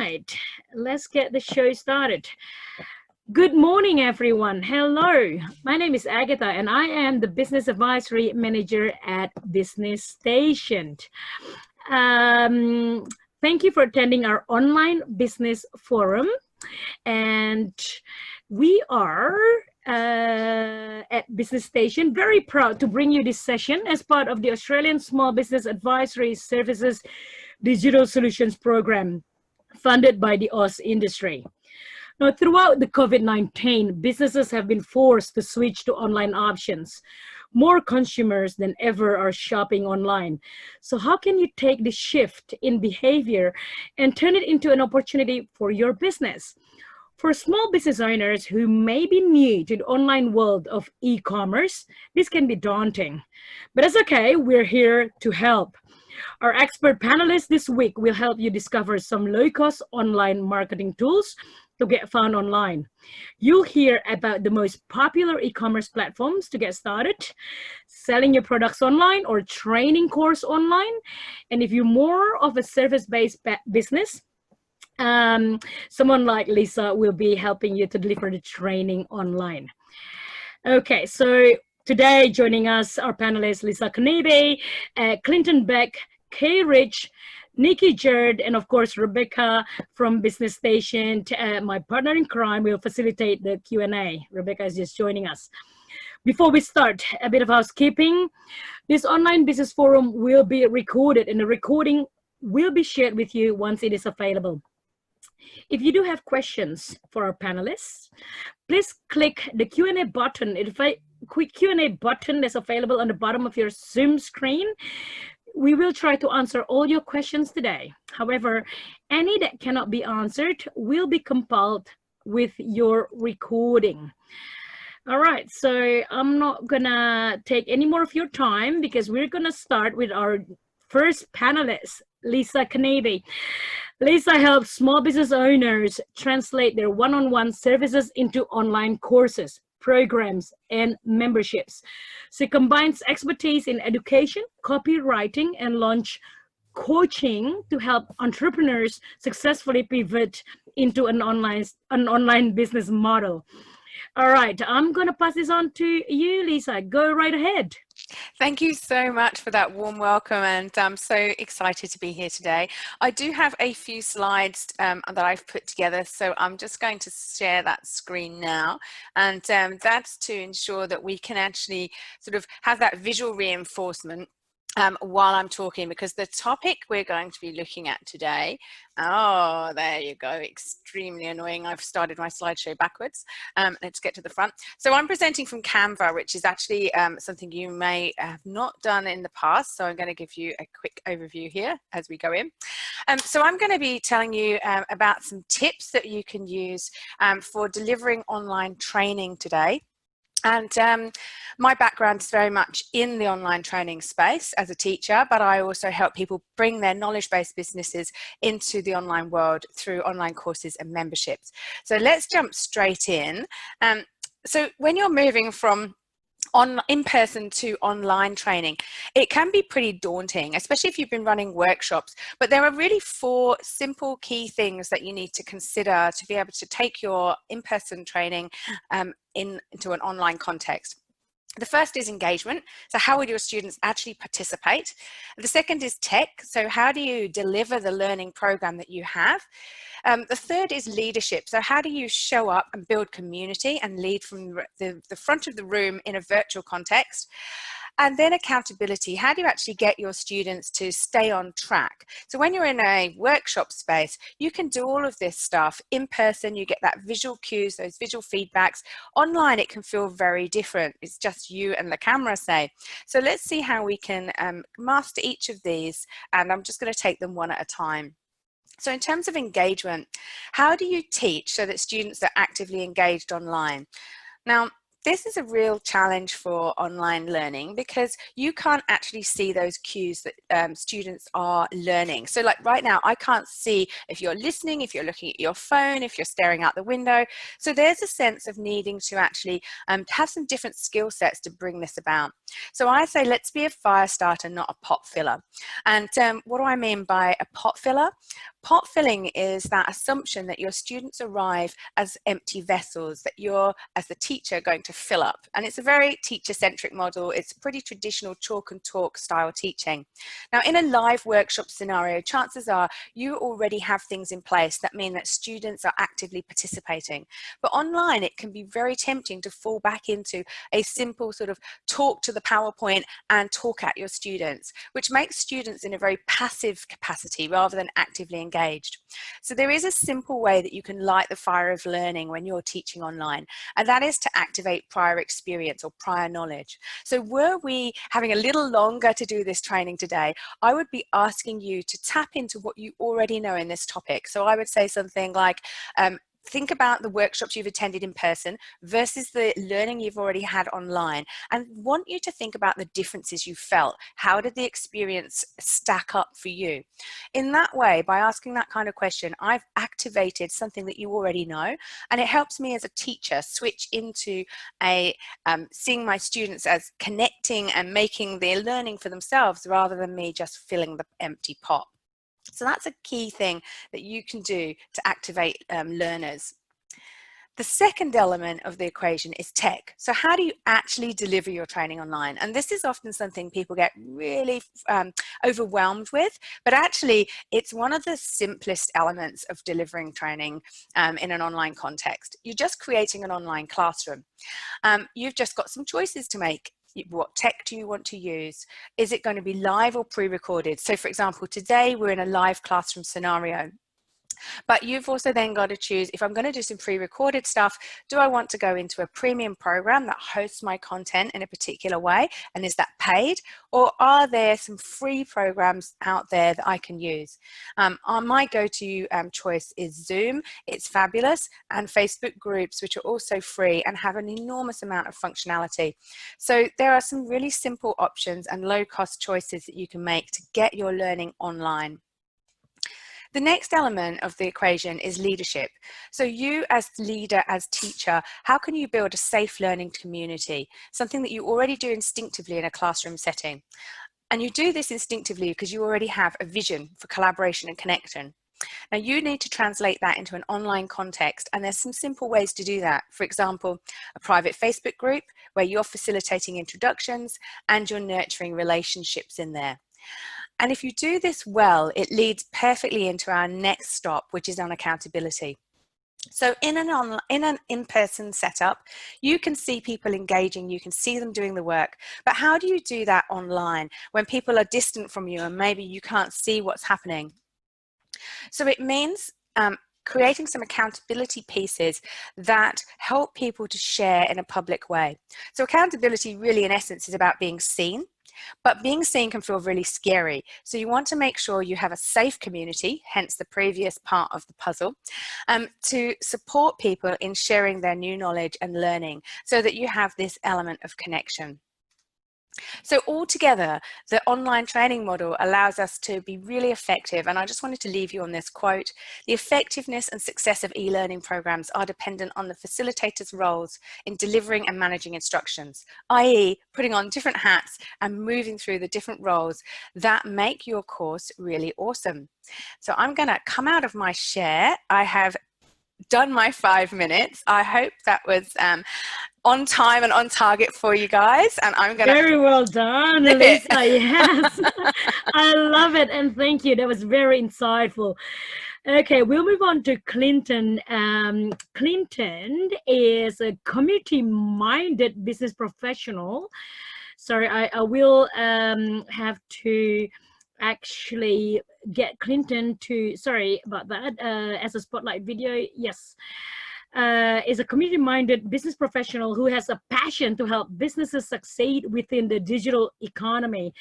right, let's get the show started. Good morning, everyone. Hello, my name is Agatha, and I am the Business Advisory Manager at Business Station. Thank you for attending our online business forum. And we are at Business Station very proud to bring you this session as part of the Australian Small Business Advisory Services Digital Solutions Program funded by the Oz industry. Now, throughout the COVID-19, businesses have been forced to switch to online options. More consumers than ever are shopping online. So how can you take the shift in behavior and turn it into an opportunity for your business? For small business owners who may be new to the online world of e-commerce, this can be daunting. But it's okay, we're here to help. Our expert panelists this week will help you discover some low-cost online marketing tools to get found online. You'll hear about the most popular e-commerce platforms to get started, selling your products online or training course online. And if you're more of a service-based business, someone like Lisa will be helping you to deliver the training online. Okay, so today joining us are panelists Lisa Knebe, Clinton Beck, Kay Rich, Nikki Jared, and of course Rebecca from Business Station. My partner in crime will facilitate the Q&A. Rebecca is just joining us. Before we start, a bit of housekeeping. This online business forum will be recorded, and the recording will be shared with you once it is available. If you do have questions for our panelists, please click the Q&A button. It's a quick Q&A button that's available on the bottom of your Zoom screen. We will try to answer all your questions today. However, any that cannot be answered will be compiled with your recording. All right, so I'm not gonna take any more of your time because we're gonna start with our first panelist, Lisa Knebe. Lisa helps small business owners translate their one-on-one services into online courses, programs, and memberships. She combines expertise in education, copywriting, and launch coaching to help entrepreneurs successfully pivot into an online business model. All right, I'm going to pass this on to you, Lisa. Go right ahead. Thank you so much for that warm welcome, and I'm so excited to be here today. I do have a few slides that I've put together, so I'm just going to share that screen now, and that's to ensure that we can actually sort of have that visual reinforcement while I'm talking, because the topic we're going to be looking at today, oh, there you go, extremely annoying. I've started my slideshow backwards. Let's get to the front. So I'm presenting from Canva, which is actually something you may have not done in the past. So I'm going to give you a quick overview here as we go in. So I'm going to be telling you about some tips that you can use for delivering online training today. And my background is very much in the online training space as a teacher, but I also help people bring their knowledge-based businesses into the online world through online courses and memberships. So let's jump straight in. So when you're moving from in-person to online training, it can be pretty daunting, especially if you've been running workshops. But there are really 4 simple key things that you need to consider to be able to take your in-person training into an online context. The first is engagement. So how would your students actually participate? The second is tech. So how do you deliver the learning program that you have? The third is leadership. So how do you show up and build community and lead from the front of the room in a virtual context? And then accountability. How do you actually get your students to stay on track? So when you're in a workshop space, you can do all of this stuff in person. You get that visual cues, those visual feedbacks. Online, it can feel very different. It's just you and the camera, say. So let's see how we can master each of these. And I'm just going to take them one at a time. So in terms of engagement, how do you teach so that students are actively engaged online? Now, this is a real challenge for online learning because you can't actually see those cues that students are learning. So like right now, I can't see if you're listening, if you're looking at your phone, if you're staring out the window. So there's a sense of needing to actually have some different skill sets to bring this about. So I say, let's be a fire starter, not a pot filler. And what do I mean by a pot filler? Pot filling is that assumption that your students arrive as empty vessels, that you're, as the teacher, going to fill up. And it's a very teacher-centric model. It's pretty traditional chalk and talk style teaching. Now, in a live workshop scenario, chances are you already have things in place that mean that students are actively participating. But online, it can be very tempting to fall back into a simple sort of talk to the PowerPoint and talk at your students, which makes students in a very passive capacity rather than actively engaged. So there is a simple way that you can light the fire of learning when you're teaching online, and that is to activate prior experience or prior knowledge. So were we having a little longer to do this training today, I would be asking you to tap into what you already know in this topic. So I would say something like, think about the workshops you've attended in person versus the learning you've already had online, and want you to think about the differences you felt. How did the experience stack up for you? In that way, by asking that kind of question, I've activated something that you already know, and it helps me as a teacher switch into seeing my students as connecting and making their learning for themselves rather than me just filling the empty pot. So that's a key thing that you can do to activate learners. The second element of the equation is tech. So how do you actually deliver your training online? And this is often something people get really overwhelmed with, but actually it's one of the simplest elements of delivering training in an online context. You're just creating an online classroom. You've just got some choices to make. What tech do you want to use? Is it going to be live or pre-recorded? So for example, today we're in a live classroom scenario. But you've also then got to choose, if I'm going to do some pre-recorded stuff, do I want to go into a premium program that hosts my content in a particular way? And is that paid? Or are there some free programs out there that I can use? My go-to choice is Zoom. It's fabulous. And Facebook groups, which are also free and have an enormous amount of functionality. So there are some really simple options and low-cost choices that you can make to get your learning online. The next element of the equation is leadership. So you as leader, as teacher, how can you build a safe learning community? Something that you already do instinctively in a classroom setting. And you do this instinctively because you already have a vision for collaboration and connection. Now you need to translate that into an online context, and there's some simple ways to do that. For example, a private Facebook group where you're facilitating introductions and you're nurturing relationships in there. And if you do this well, it leads perfectly into our next stop, which is on accountability. So in an in-person setup, you can see people engaging, you can see them doing the work, but how do you do that online when people are distant from you and maybe you can't see what's happening? So it means creating some accountability pieces that help people to share in a public way. So accountability really in essence is about being seen. But being seen can feel really scary. So you want to make sure you have a safe community, hence the previous part of the puzzle, to support people in sharing their new knowledge and learning so that you have this element of connection. So altogether, the online training model allows us to be really effective, and I just wanted to leave you on this quote: the effectiveness and success of e-learning programs are dependent on the facilitator's roles in delivering and managing instructions, i.e. putting on different hats and moving through the different roles that make your course really awesome. So I'm going to come out of my share. I have done my 5 minutes. I hope that was on time and on target for you guys, and I'm gonna very well done, Lisa. Yes. I love it, and thank you, that was very insightful. Okay, we'll move on to Clinton. Clinton is a community-minded business professional. Sorry, I will have to actually get Clinton to, sorry about that, as a spotlight video. Yes. Is a community-minded business professional who has a passion to help businesses succeed within the digital economy.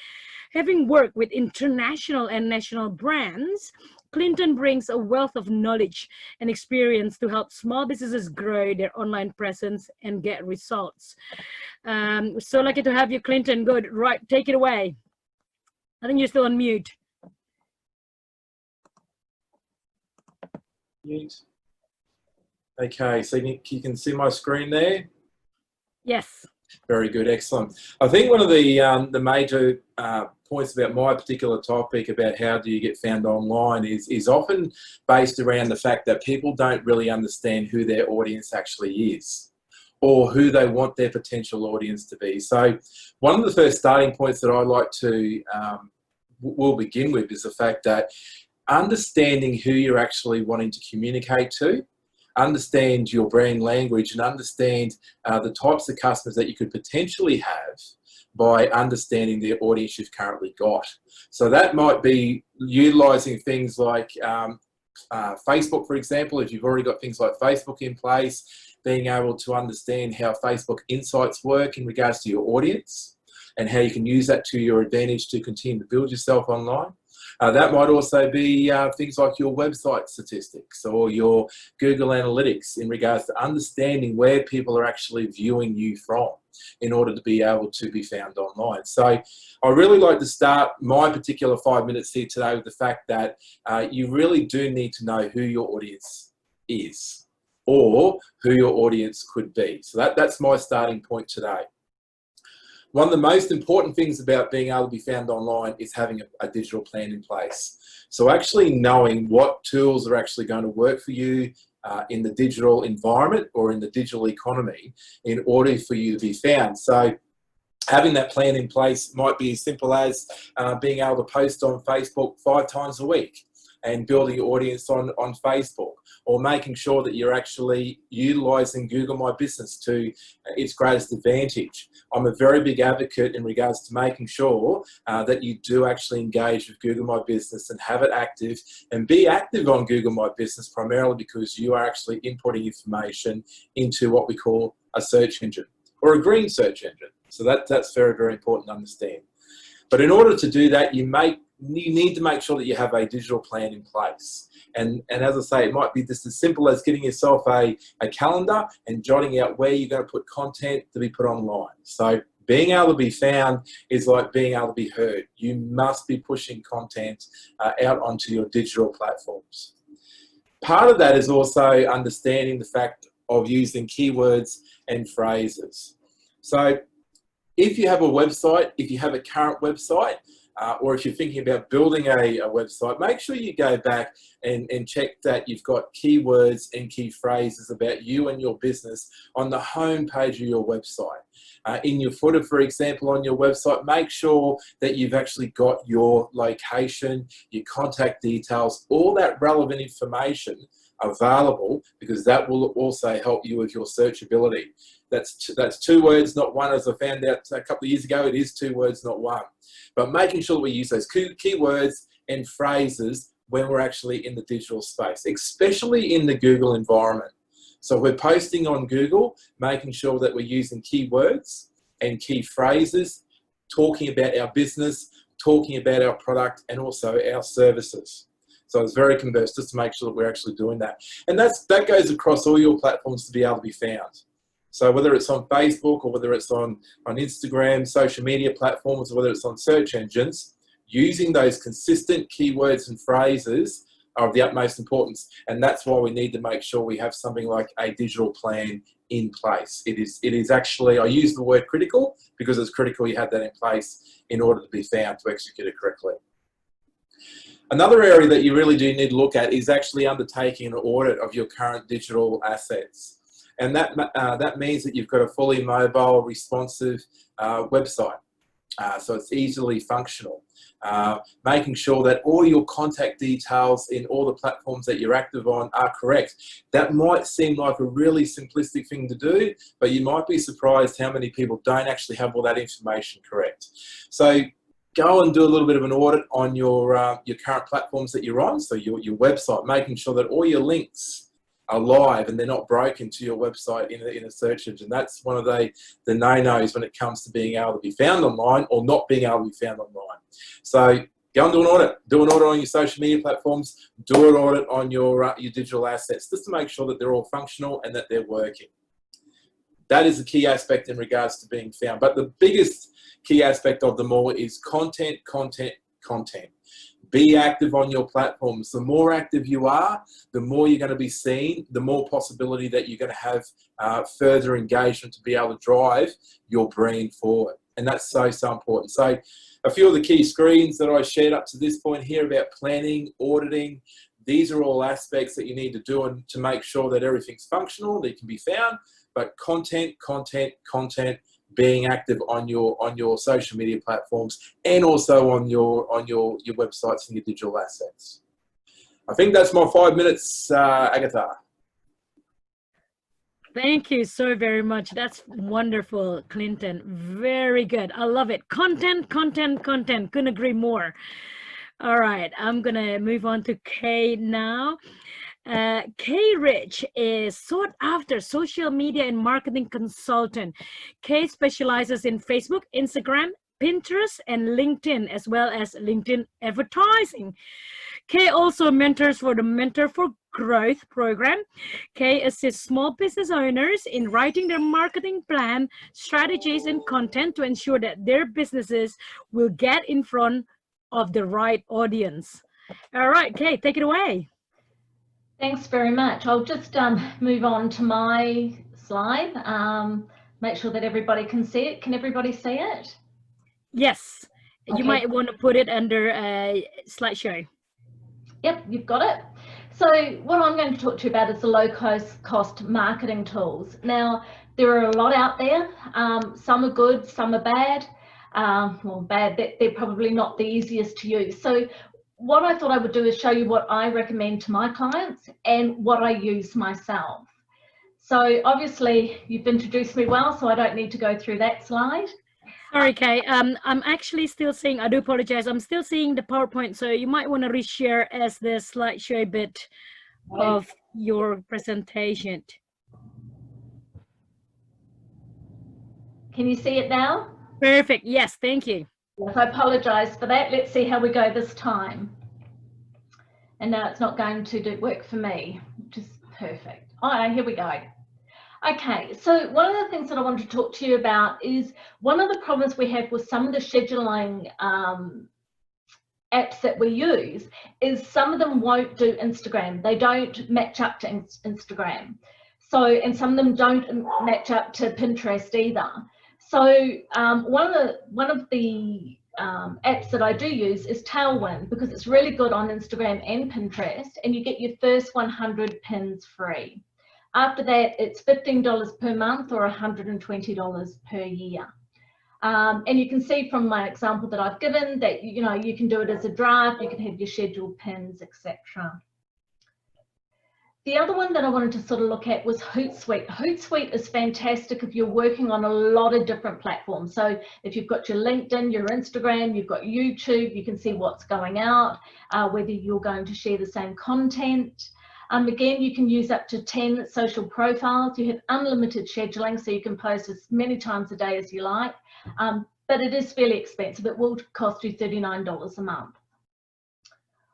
Having worked with international and national brands, Clinton brings a wealth of knowledge and experience to help small businesses grow their online presence and get results. We're so lucky to have you, Clinton. Good, right, take it away. I think you're still on mute. Okay, so you can see my screen there? Yes. Very good, excellent. I think one of the major points about my particular topic about how do you get found online is often based around the fact that people don't really understand who their audience actually is, or who they want their potential audience to be. So one of the first starting points that I like to will begin with is the fact that understanding who you're actually wanting to communicate to, understand your brand language, and understand the types of customers that you could potentially have by understanding the audience you've currently got. So that might be utilising things like Facebook, for example. If you've already got things like Facebook in place, being able to understand how Facebook insights work in regards to your audience and how you can use that to your advantage to continue to build yourself online. That might also be things like your website statistics or your Google Analytics in regards to understanding where people are actually viewing you from in order to be able to be found online. So I really like to start my particular 5 minutes here today with the fact that you really do need to know who your audience is or who your audience could be. So that's my starting point today. One of the most important things about being able to be found online is having a digital plan in place. So actually knowing what tools are actually going to work for you in the digital environment or in the digital economy in order for you to be found. So having that plan in place might be as simple as being able to post on Facebook 5 times a week and building your audience on Facebook, or making sure that you're actually utilising Google My Business to its greatest advantage. I'm a very big advocate in regards to making sure that you do actually engage with Google My Business and have it active, and be active on Google My Business primarily because you are actually inputting information into what we call a search engine or a green search engine. So that's very, very important to understand. But in order to do that, you need to make sure that you have a digital plan in place. And as I say, it might be just as simple as getting yourself a calendar and jotting out where you're going to put content to be put online. So being able to be found is like being able to be heard. You must be pushing content out onto your digital platforms. Part of that is also understanding the fact of using keywords and phrases. So if you have a website, if you have a current website, or if you're thinking about building a website, make sure you go back and check that you've got keywords and key phrases about you and your business on the home page of your website. In your footer, for example, on your website, make sure that you've actually got your location, your contact details, all that relevant information available, because that will also help you with your searchability. That's 2 words, not one, as I found out a couple of years ago. It is 2 words, not one. But making sure that we use those keywords and phrases when we're actually in the digital space, especially in the Google environment. So we're posting on Google, making sure that we're using keywords and key phrases, talking about our business, talking about our product, and also our services. So it's very converse just to make sure that we're actually doing that. And that goes across all your platforms to be able to be found. So whether it's on Facebook or whether it's on Instagram, social media platforms, or whether it's on search engines, using those consistent keywords and phrases are of the utmost importance. And that's why we need to make sure we have something like a digital plan in place. It is actually, I use the word critical because it's critical you have that in place in order to be found to execute it correctly. Another area that you really do need to look at is actually undertaking an audit of your current digital assets. And that means that you've got a fully mobile, responsive website. So it's easily functional. Making sure that all your contact details in all the platforms that you're active on are correct. That might seem like a really simplistic thing to do, but you might be surprised how many people don't actually have all that information correct. So go and do a little bit of an audit on your current platforms that you're on, so your website, making sure that all your links are live and they're not broken to your website in a search engine. That's one of the no-nos when it comes to being able to be found online or not being able to be found online. So go and do an audit. Do an audit on your social media platforms. Do an audit on your digital assets, just to make sure that they're all functional and that they're working. That is a key aspect in regards to being found. But the biggest key aspect of them all is content, content, content. Be active on your platforms. The more active you are, the more you're going to be seen, the more possibility that you're going to have further engagement to be able to drive your brand forward. And that's so, so important. So a few of the key screens that I shared up to this point here about planning, auditing, these are all aspects that you need to do and to make sure that everything's functional, that can be found. But content, being active on your social media platforms and also on your websites and your digital assets. I think that's my 5 minutes, Agatha. Thank you so very much. That's wonderful, Clinton. Very good. I love it. Content. Couldn't agree more. All right, I'm gonna move on to Kay now. Kay Rich is sought after social media and marketing consultant. Kay specializes in Facebook, Instagram, Pinterest, and LinkedIn, as well as LinkedIn advertising. Kay also mentors for the Mentor for Growth program. Kay assists small business owners in writing their marketing plan, strategies, and content to ensure that their businesses will get in front of the right audience. All right, Kay, take it away. Thanks very much. I'll just move on to my slide. Make sure that everybody can see it. Can everybody see it? Yes. Okay. You might want to put it under slideshow. Yep, you've got it. So what I'm going to talk to you about is the low-cost marketing tools. Now, there are a lot out there. Some are good, some are bad. Well, bad, they're probably not the easiest to use. So what I thought I would do is show you what I recommend to my clients and what I use myself. So obviously you've introduced me well, so I don't need to go through that slide. Sorry, Kay. I'm actually still seeing, I do apologize, I'm still seeing the PowerPoint, so you might want to reshare as the slideshow bit of your presentation. Can you see it now? Perfect. Yes, thank you. Yes, I apologize for that. Let's see how we go this time. And now it's not going to work for me, which is perfect. All right, here we go. Okay, so one of the things that I want to talk to you about is one of the problems we have with some of the scheduling apps that we use is some of them won't do Instagram. They don't match up to Instagram. So, and some of them don't match up to Pinterest either. So one of the apps that I do use is Tailwind, because it's really good on Instagram and Pinterest, and you get your first 100 pins free. After that, it's $15 per month or $120 per year. And you can see from my example that I've given that, you know, you can do it as a draft, you can have your scheduled pins, etc. The other one that I wanted to sort of look at was Hootsuite. Hootsuite is fantastic if you're working on a lot of different platforms. So if you've got your LinkedIn, your Instagram, you've got YouTube, you can see what's going out, whether you're going to share the same content. Again, you can use up to 10 social profiles. You have unlimited scheduling, so you can post as many times a day as you like. But it is fairly expensive. It will cost you $39 a month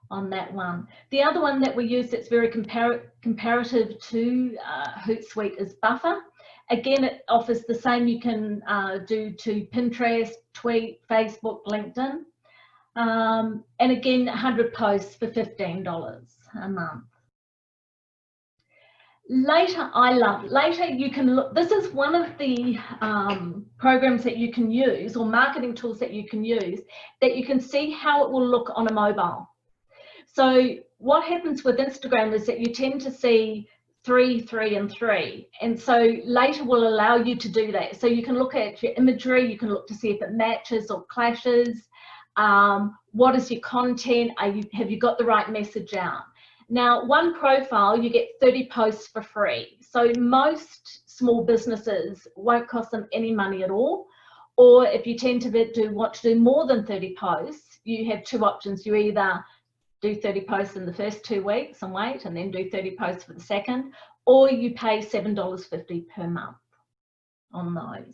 on that one. The other one that we use that's very comparative to Hootsuite is Buffer. Again, it offers the same you can do to Pinterest, Tweet, Facebook, LinkedIn. And again, 100 posts for $15 a month. Later, I love. Later, you can look. This is one of the programs that you can use, or marketing tools that you can use, that you can see how it will look on a mobile. So what happens with Instagram is that you tend to see 3, 3, and 3. And so later will allow you to do that. So you can look at your imagery, you can look to see if it matches or clashes. What is your content? Have you got the right message out? Now, one profile, you get 30 posts for free. So most small businesses won't cost them any money at all. Or if you tend to want to do more than 30 posts, you have two options. You either do 30 posts in the first 2 weeks and wait, and then do 30 posts for the second, or you pay $7.50 per month on those.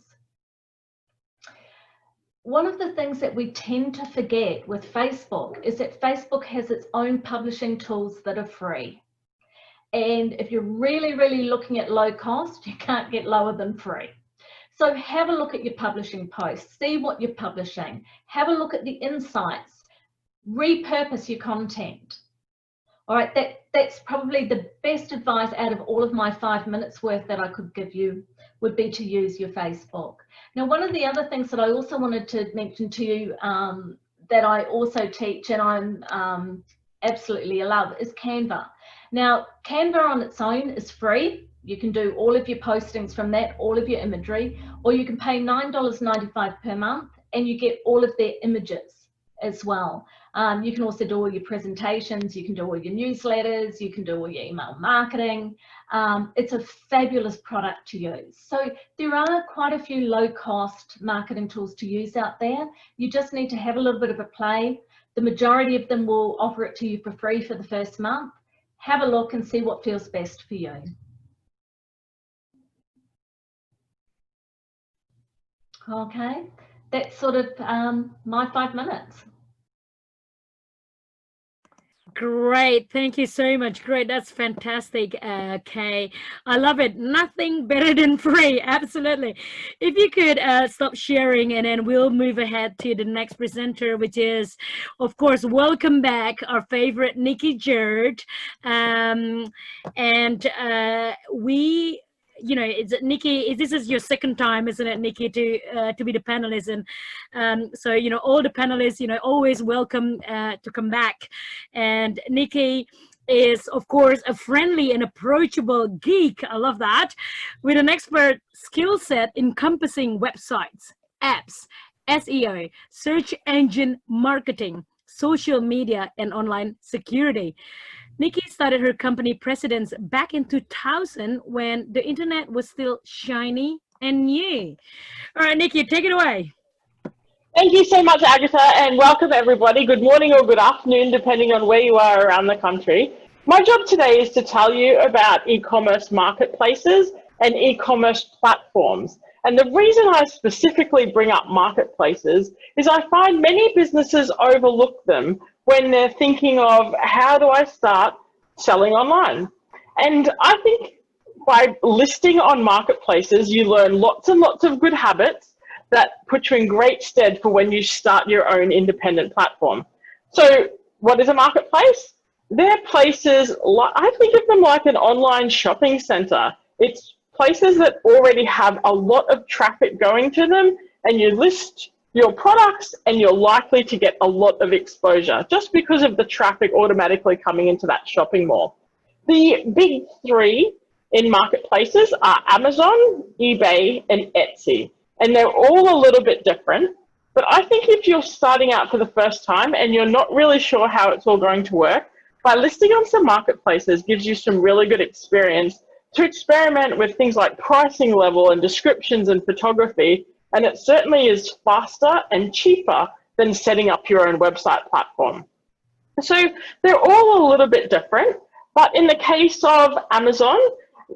One of the things that we tend to forget with Facebook is that Facebook has its own publishing tools that are free. And if you're really, really looking at low cost, you can't get lower than free. So have a look at your publishing posts, see what you're publishing, have a look at the insights. repurpose your content. All right, that's probably the best advice out of all of my 5 minutes worth that I could give you, would be to use your Facebook. Now, one of the other things that I also wanted to mention to you that I also teach and I'm absolutely love is Canva. Now, Canva on its own is free. You can do all of your postings from that, all of your imagery, or you can pay $9.95 per month and you get all of their images as well. You can also do all your presentations, you can do all your newsletters, you can do all your email marketing. It's a fabulous product to use. So there are quite a few low-cost marketing tools to use out there. You just need to have a little bit of a play. The majority of them will offer it to you for free for the first month. Have a look and see what feels best for you. Okay, that's sort of my 5 minutes. Great, thank you so much. Great, that's fantastic, Kay. I love it. Nothing better than free. Absolutely. If you could stop sharing, and then we'll move ahead to the next presenter, which is, of course, welcome back our favorite Nikki Jerd. We, you know, it's Nikki. This is your second time, isn't it, Nikki, to be the panelist? And so, you know, all the panelists, you know, always welcome to come back. And Nikki is, of course, a friendly and approachable geek. I love that, with an expert skill set encompassing websites, apps, SEO, search engine marketing, social media, and online security. Nikki started her company Precedence back in 2000 when the internet was still shiny and new. All right, Nikki, take it away. Thank you so much, Agatha, and welcome everybody. Good morning or good afternoon, depending on where you are around the country. My job today is to tell you about e-commerce marketplaces and e-commerce platforms. And the reason I specifically bring up marketplaces is I find many businesses overlook them when they're thinking of, how do I start selling online? And I think by listing on marketplaces, you learn lots and lots of good habits that put you in great stead for when you start your own independent platform. So what is a marketplace? They're places, I think of them like an online shopping center. It's places that already have a lot of traffic going to them, and you list your products and you're likely to get a lot of exposure just because of the traffic automatically coming into that shopping mall. The big three in marketplaces are Amazon, eBay, and Etsy. And they're all a little bit different. But I think if you're starting out for the first time and you're not really sure how it's all going to work, by listing on some marketplaces gives you some really good experience to experiment with things like pricing level and descriptions and photography. And it certainly is faster and cheaper than setting up your own website platform. So they're all a little bit different, but in the case of Amazon,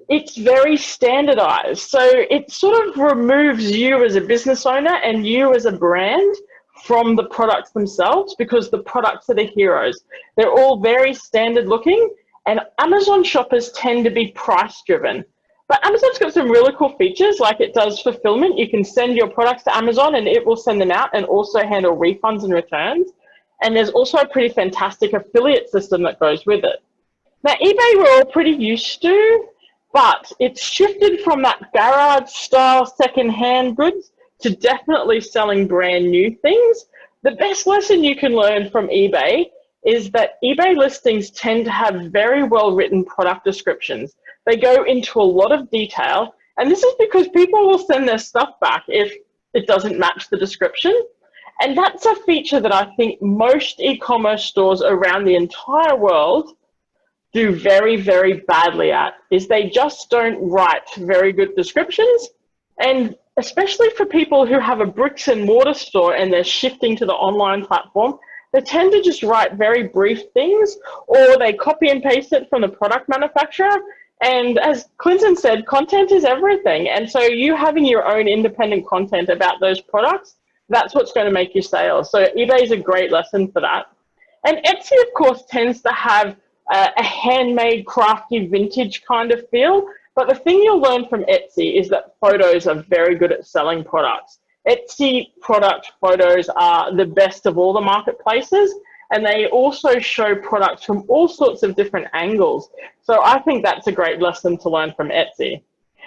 it's very standardized. So it sort of removes you as a business owner and you as a brand from the products themselves, because the products are the heroes. They're all very standard looking, and Amazon shoppers tend to be price driven. But Amazon's got some really cool features, like it does fulfillment. You can send your products to Amazon and it will send them out and also handle refunds and returns. And there's also a pretty fantastic affiliate system that goes with it. Now, eBay we're all pretty used to, but it's shifted from that garage style second-hand goods to definitely selling brand new things. The best lesson you can learn from eBay is that eBay listings tend to have very well written product descriptions. They go into a lot of detail, and this is because people will send their stuff back if it doesn't match the description. And that's a feature that I think most e-commerce stores around the entire world do very, very badly at, is they just don't write very good descriptions. And especially for people who have a bricks and mortar store and they're shifting to the online platform, they tend to just write very brief things, or they copy and paste it from the product manufacturer. And as Clinton said, content is everything. And so you having your own independent content about those products, that's what's going to make you sales. So eBay is a great lesson for that. And Etsy, of course, tends to have a handmade, crafty, vintage kind of feel. But the thing you'll learn from Etsy is that photos are very good at selling products. Etsy product photos are the best of all the marketplaces. and they also show products from all sorts of different angles. So I think that's a great lesson to learn from Etsy.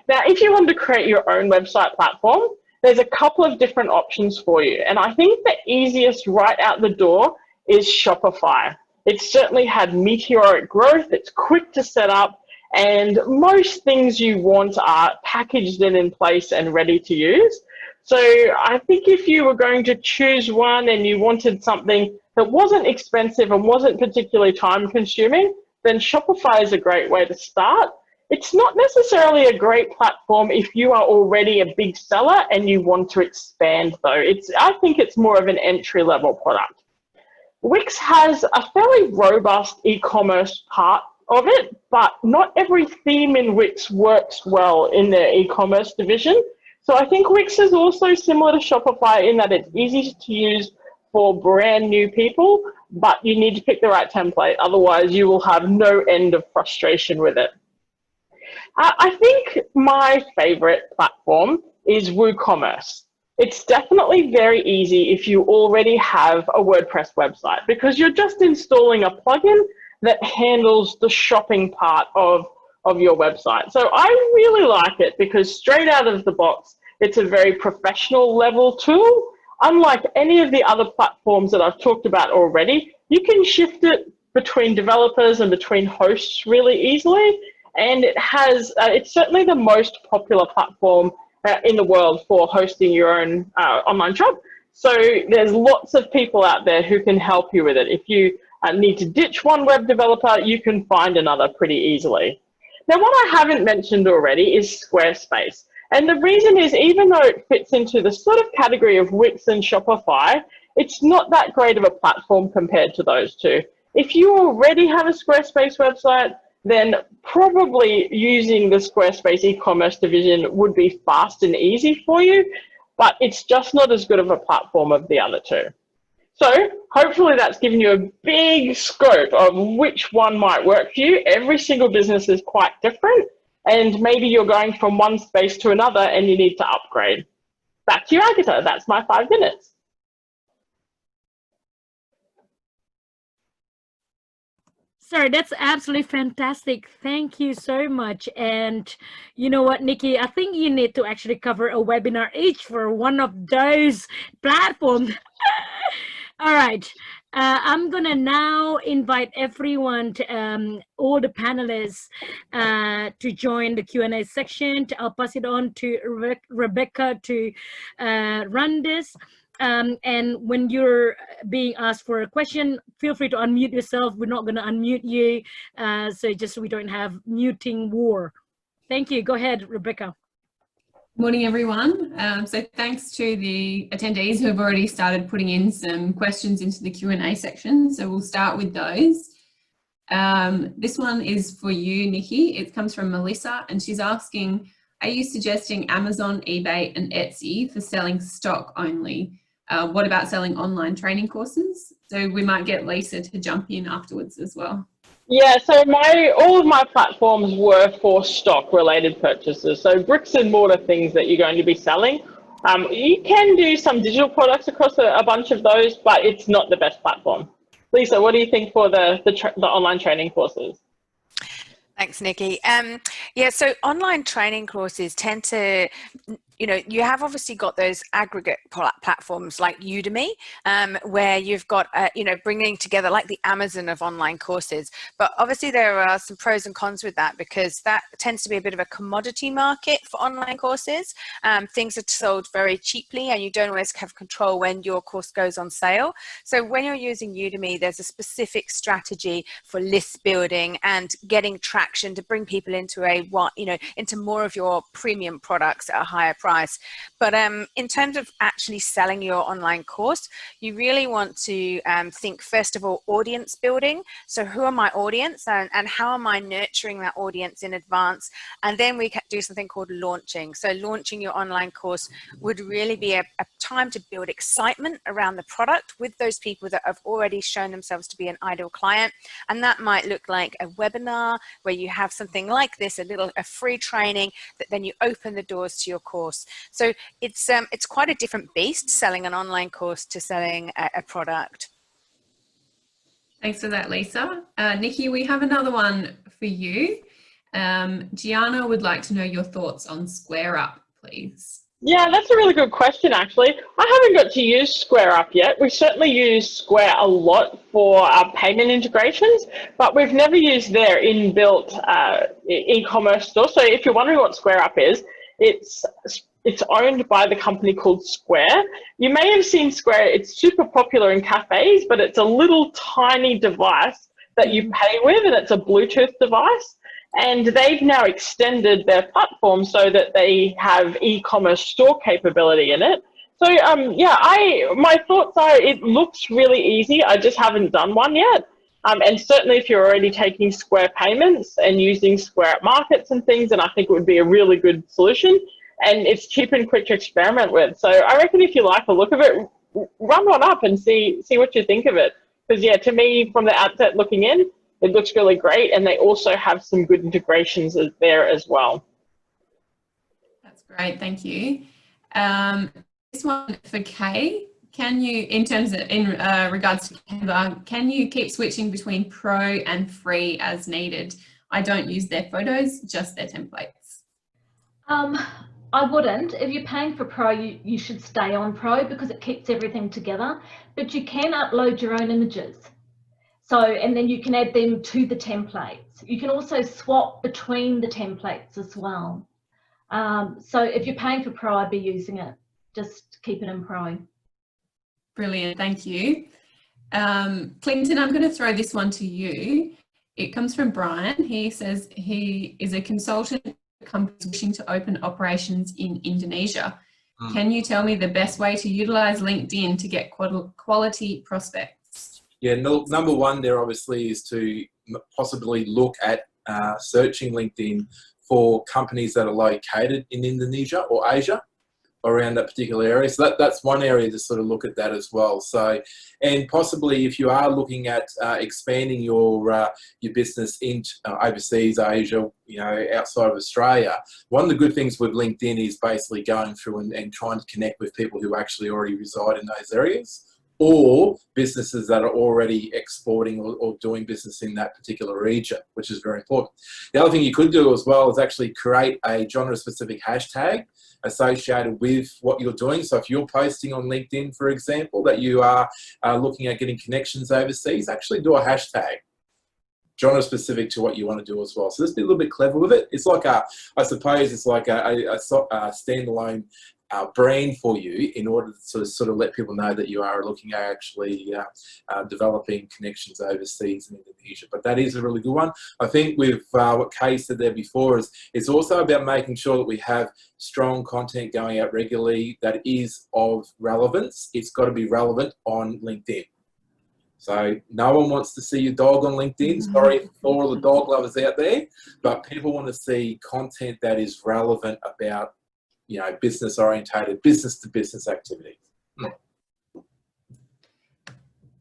Now, if you want to create your own website platform, there's a couple of different options for you. And I think the easiest right out the door is Shopify. It's certainly had meteoric growth. It's quick to set up, and most things you want are packaged and in place and ready to use. So I think if you were going to choose one and you wanted something that wasn't expensive and wasn't particularly time consuming, then Shopify is a great way to start. It's not necessarily a great platform if you are already a big seller and you want to expand though. I think it's more of an entry-level product. Wix has a fairly robust e-commerce part of it, but not every theme in Wix works well in their e-commerce division. So I think Wix is also similar to Shopify in that it's easy to use for brand new people, but you need to pick the right template. Otherwise, you will have no end of frustration with it. I think my favorite platform is WooCommerce. It's definitely very easy if you already have a WordPress website because you're just installing a plugin that handles the shopping part of your website. So I really like it because straight out of the box, it's a very professional level tool. Unlike any of the other platforms that I've talked about already, you can shift it between developers and between hosts really easily. And it's certainly the most popular platform in the world for hosting your own online shop. So there's lots of people out there who can help you with it. If you need to ditch one web developer, you can find another pretty easily. Now, what I haven't mentioned already is Squarespace. And the reason is, even though it fits into the sort of category of Wix and Shopify, it's not that great of a platform compared to those two. If you already have a Squarespace website, then probably using the Squarespace e-commerce division would be fast and easy for you, but it's just not as good of a platform of the other two. So hopefully that's given you a big scope of which one might work for you. Every single business is quite different, and maybe you're going from one space to another and you need to upgrade. Back to you, Agatha. That's my 5 minutes. Sorry, that's absolutely fantastic. Thank you so much. And you know what, Nikki, I think you need to actually cover a webinar each for one of those platforms. All right. I'm going to now invite everyone, all the panelists, to join the Q&A section. I'll pass it on to Rebecca to run this. And when you're being asked for a question, feel free to unmute yourself. We're not going to unmute you, so just so we don't have muting war. Thank you. Go ahead, Rebecca. Morning, everyone. So thanks to the attendees who have already started putting in some questions into the Q&A section. So we'll start with those. This one is for you, Nikki. It comes from Melissa, and she's asking, are you suggesting Amazon, eBay and Etsy for selling stock only? What about selling online training courses? So we might get Lisa to jump in afterwards as well. Yeah, so all of my platforms were for stock related purchases. So bricks and mortar things that you're going to be selling. You can do some digital products across a bunch of those, but it's not the best platform. Lisa, what do you think for the online training courses? Thanks, Nikki. Yeah, so online training courses tend to, you have obviously got those aggregate platforms like Udemy, where you've got, bringing together like the Amazon of online courses. But obviously there are some pros and cons with that, because that tends to be a bit of a commodity market for online courses. Things are sold very cheaply and you don't always have control when your course goes on sale. So when you're using Udemy, there's a specific strategy for list building and getting traction to bring people into into more of your premium products at a higher price. But in terms of actually selling your online course, you really want to think first of all audience building. So who are my audience and how am I nurturing that audience in advance? And then we can do something called launching. So launching your online course would really be a time to build excitement around the product with those people that have already shown themselves to be an ideal client. And that might look like a webinar where you have something like this, a free training that then you open the doors to your course. So it's quite a different beast selling an online course to selling a product. Thanks for that, Lisa. Nikki, we have another one for you. Gianna would like to know your thoughts on Square Up, please. Yeah, that's a really good question, actually. I haven't got to use Square Up yet. We certainly use Square a lot for our payment integrations, but we've never used their inbuilt e-commerce store. So if you're wondering what Square Up is, it's owned by the company called Square. You may have seen Square. It's super popular in cafes, but it's a little tiny device that you pay with, and it's a Bluetooth device. And they've now extended their platform so that they have e-commerce store capability in it. So yeah, my thoughts are it looks really easy. I just haven't done one yet. And certainly if you're already taking Square payments and using Square at markets and things, then I think it would be a really good solution. And it's cheap and quick to experiment with. So I reckon if you like the look of it, run one up and see what you think of it. Because yeah, to me, from the outset looking in, it looks really great, and they also have some good integrations there as well. That's great, thank you. This one for Kay. Can you, in regards to Canva, can you keep switching between pro and free as needed? I don't use their photos, just their templates. I wouldn't. If you're paying for pro, you should stay on pro because it keeps everything together, but you can upload your own images. So, and then you can add them to the templates. You can also swap between the templates as well. So if you're paying for pro, I'd be using it. Just keep it in pro. Brilliant, thank you. Clinton, I'm going to throw this one to you. It comes from Brian. He says he is a consultant for companies wishing to open operations in Indonesia. Can you tell me the best way to utilize LinkedIn to get quality prospects? Yeah, number one there obviously is to possibly look at searching LinkedIn for companies that are located in Indonesia or Asia, around that particular area. So that's one area to sort of look at that as well. So, and possibly if you are looking at expanding your business into overseas, Asia, outside of Australia, one of the good things with LinkedIn is basically going through and trying to connect with people who actually already reside in those areas, or businesses that are already exporting or doing business in that particular region, which is very important. The other thing you could do as well is actually create a genre-specific hashtag associated with what you're doing. So if you're posting on LinkedIn, for example, that you are looking at getting connections overseas, actually do a hashtag genre specific to what you want to do as well. So just be a little bit clever with it. It's like I suppose it's like a standalone brand for you in order to sort of let people know that you are looking at actually developing connections overseas in Indonesia. But that is a really good one. I think with what Kay said there before is it's also about making sure that we have strong content going out regularly that is of relevance. It's got to be relevant on LinkedIn. So no one wants to see your dog on LinkedIn. Sorry for all the dog lovers out there, but people want to see content that is relevant about business-orientated, business-to-business activities.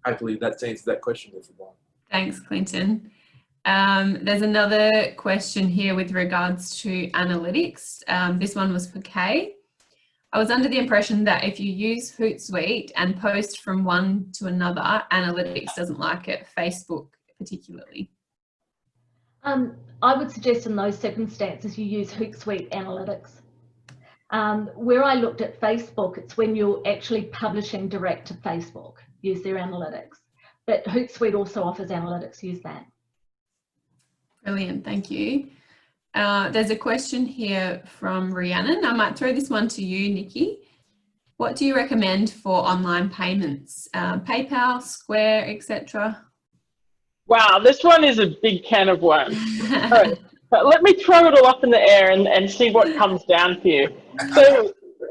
Hopefully that answers that question, everyone. Thanks, Clinton. There's another question here with regards to analytics. This one was for Kay. I was under the impression that if you use Hootsuite and post from one to another, analytics doesn't like it, Facebook particularly. I would suggest in those circumstances you use Hootsuite Analytics. Where I looked at Facebook, it's when you're actually publishing direct to Facebook, use their analytics. But Hootsuite also offers analytics, use that. Brilliant, thank you. There's a question here from Rhiannon. I might throw this one to you, Nikki. What do you recommend for online payments? PayPal, Square, etc.? Wow, this one is a big can of worms. Right. But let me throw it all up in the air and see what comes down for you.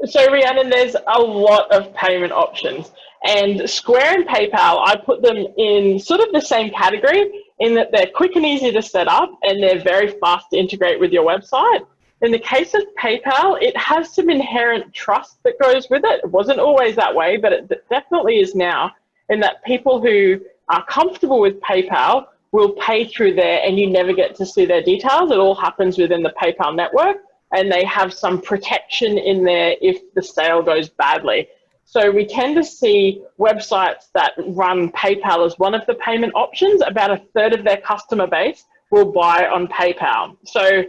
So Rhiannon, there's a lot of payment options. And Square and PayPal, I put them in sort of the same category in that they're quick and easy to set up and they're very fast to integrate with your website. In the case of PayPal, it has some inherent trust that goes with it. It wasn't always that way, but it definitely is now, in that people who are comfortable with PayPal will pay through there and you never get to see their details. It all happens within the PayPal network and they have some protection in there if the sale goes badly. So we tend to see websites that run PayPal as one of the payment options. About a third of their customer base will buy on PayPal. So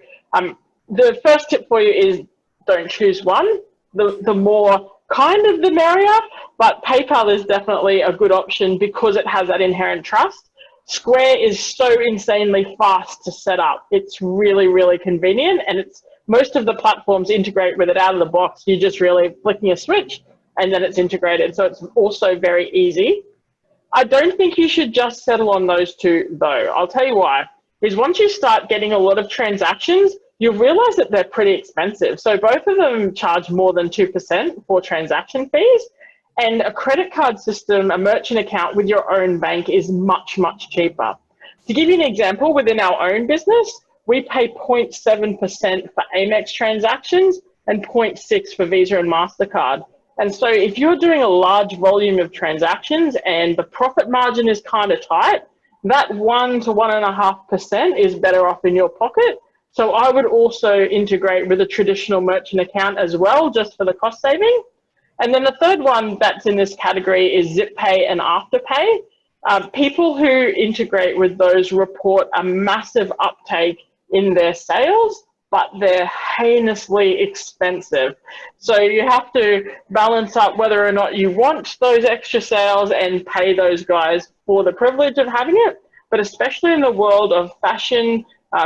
the first tip for you is don't choose one. The more kind of the merrier, but PayPal is definitely a good option because it has that inherent trust. Square is so insanely fast to set up. It's really, really convenient, and most of the platforms integrate with it out of the box. You're just really flicking a switch and then it's integrated. So it's also very easy. I don't think you should just settle on those two though. I'll tell you why. Is once you start getting a lot of transactions, you'll realize that they're pretty expensive. So both of them charge more than 2% for transaction fees. And a credit card system, a merchant account with your own bank is much, much cheaper. To give you an example, within our own business, we pay 0.7% for Amex transactions and 0.6% for Visa and MasterCard. And so if you're doing a large volume of transactions and the profit margin is kind of tight, that 1 to 1.5% is better off in your pocket. So I would also integrate with a traditional merchant account as well, just for the cost saving. And then the third one that's in this category is ZipPay and Afterpay. People who integrate with those report a massive uptake in their sales, but they're heinously expensive. So you have to balance up whether or not you want those extra sales and pay those guys for the privilege of having it. But especially in the world of fashion,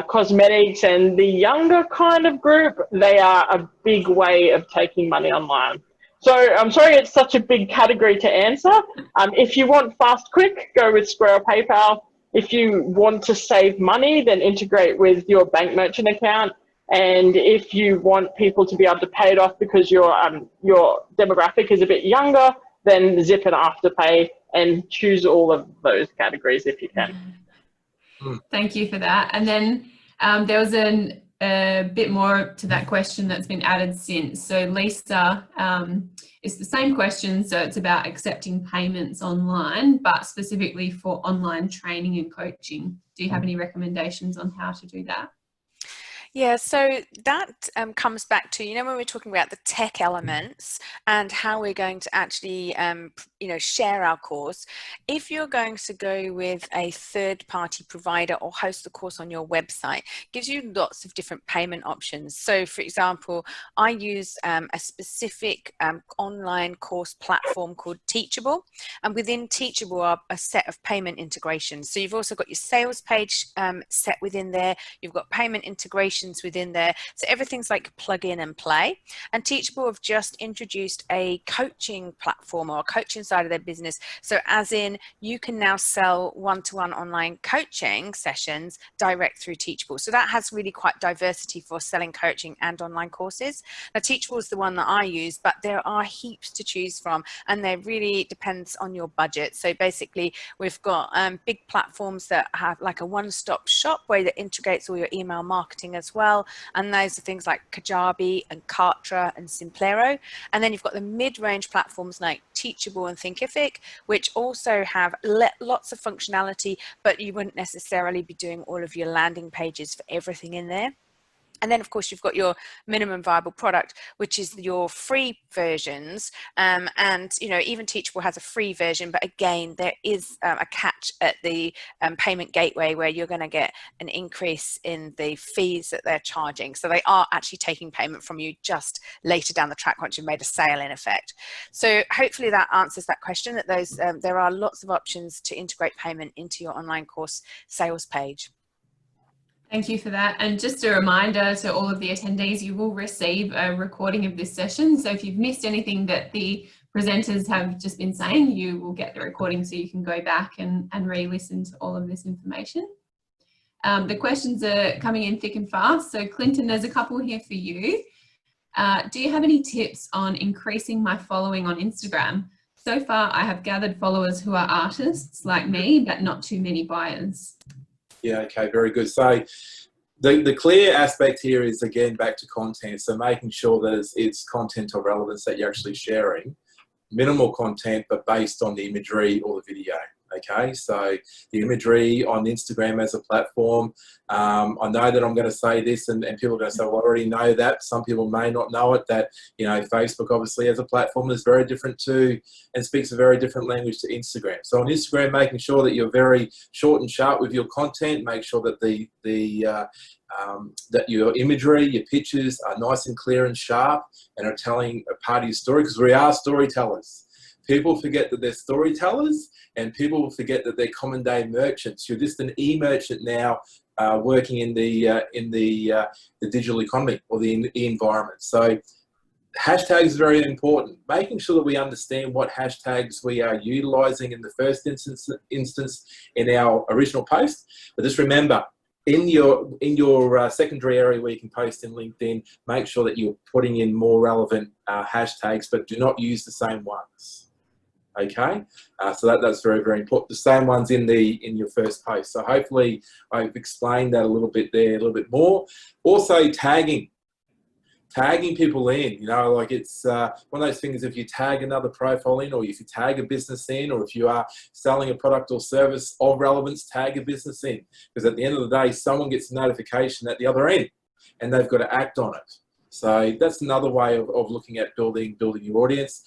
cosmetics, and the younger kind of group, they are a big way of taking money online. So I'm sorry it's such a big category to answer. If you want fast, quick, go with Square or PayPal. If you want to save money, then integrate with your bank merchant account. And if you want people to be able to pay it off because your demographic is a bit younger, then Zip and Afterpay, and choose all of those categories if you can. Thank you for that. And then there was a bit more to that question that's been added since. So Lisa, it's the same question. So it's about accepting payments online, but specifically for online training and coaching. Do you have any recommendations on how to do that? Yeah, so that comes back to, when we're talking about the tech elements and how we're going to actually, share our course. If you're going to go with a third-party provider or host the course on your website, it gives you lots of different payment options. So, for example, I use a specific online course platform called Teachable, and within Teachable are a set of payment integrations. So you've also got your sales page set within there. You've got payment integrations within there, so everything's like plug in and play. And Teachable have just introduced a coaching platform or a coaching side of their business, so as in you can now sell one-to-one online coaching sessions direct through Teachable. So that has really quite diversity for selling coaching and online courses. Now Teachable is the one that I use, but there are heaps to choose from, and they really depends on your budget. So basically we've got big platforms that have like a one-stop shop where that integrates all your email marketing as well, and those are things like Kajabi and Kartra and Simplero. And then you've got the mid-range platforms like Teachable and Thinkific, which also have lots of functionality, but you wouldn't necessarily be doing all of your landing pages for everything in there. And then, of course, you've got your minimum viable product, which is your free versions. And, even Teachable has a free version. But again, there is a catch at the payment gateway where you're going to get an increase in the fees that they're charging. So they are actually taking payment from you just later down the track once you've made a sale, in effect. So hopefully that answers that question, that there are lots of options to integrate payment into your online course sales page. Thank you for that. And just a reminder to all of the attendees, you will receive a recording of this session. So if you've missed anything that the presenters have just been saying, you will get the recording so you can go back and re-listen to all of this information. The questions are coming in thick and fast. So Clinton, there's a couple here for you. Do you have any tips on increasing my following on Instagram? So far, I have gathered followers who are artists like me, but not too many buyers. Yeah, okay, very good. So the clear aspect here is, again, back to content. So making sure that it's content of relevance that you're actually sharing. Minimal content, but based on the imagery or the video. Okay, so the imagery on Instagram as a platform, I know that I'm going to say this and people are going to say, well, I already know that. Some people may not know it, that, you know, Facebook obviously as a platform is very different to and speaks a very different language to Instagram. So on Instagram, making sure that you're very short and sharp with your content, make sure that that your imagery, your pictures are nice and clear and sharp and are telling a part of your story, because we are storytellers. People forget that they're storytellers, and people forget that they're common day merchants. You're just an e-merchant now, working in the digital economy or the e-environment. So hashtags is very important. Making sure that we understand what hashtags we are utilizing in the first instance in our original post. But just remember, in your secondary area where you can post in LinkedIn, make sure that you're putting in more relevant hashtags, but do not use the same ones. Okay, so that's very, very important. The same ones in your first post. So hopefully I've explained that a little bit there, a little bit more. Also tagging people in, you know, like it's one of those things. If you tag another profile in, or if you tag a business in, or if you are selling a product or service of relevance, tag a business in, because at the end of the day, someone gets a notification at the other end and they've got to act on it. So that's another way of looking at building your audience.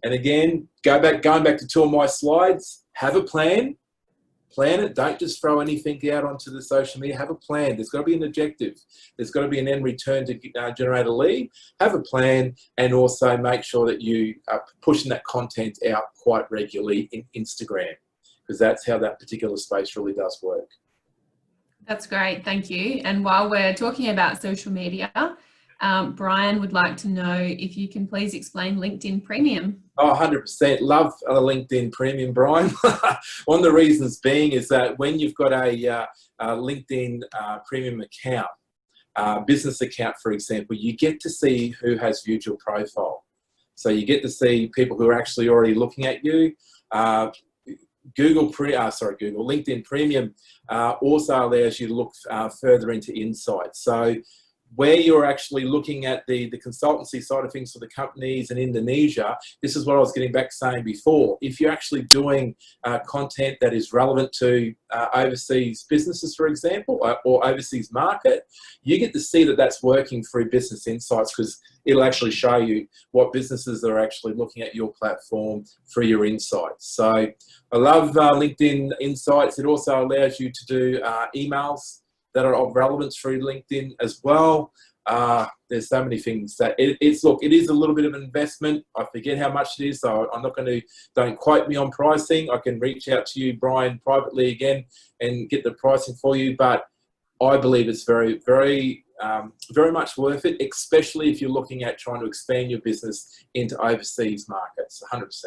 And again, going back to two of my slides, have a plan. Plan it. Don't just throw anything out onto the social media. Have a plan. There's got to be an objective. There's got to be an end return to generate a lead. Have a plan, and also make sure that you are pushing that content out quite regularly in Instagram, because that's how that particular space really does work. That's great. Thank you. And while we're talking about social media, Brian would like to know if you can please explain LinkedIn Premium. Oh, 100%. Love LinkedIn Premium, Brian. One of the reasons being is that when you've got a LinkedIn Premium account, business account, for example, you get to see who has viewed your profile. So you get to see people who are actually already looking at you. LinkedIn Premium also allows you to look further into insights. So where you're actually looking at the consultancy side of things for the companies in Indonesia, this is what I was getting back to saying before. If you're actually doing content that is relevant to overseas businesses, for example, or overseas market, you get to see that that's working through Business Insights, because it'll actually show you what businesses are actually looking at your platform through your insights. So I love LinkedIn Insights. It also allows you to do emails that are of relevance through LinkedIn as well. There's so many things that it is a little bit of an investment. I forget how much it is, so I'm not going to, don't quote me on pricing. I can reach out to you, Brian, privately again and get the pricing for you. But I believe it's very, very, very much worth it, especially if you're looking at trying to expand your business into overseas markets, 100%.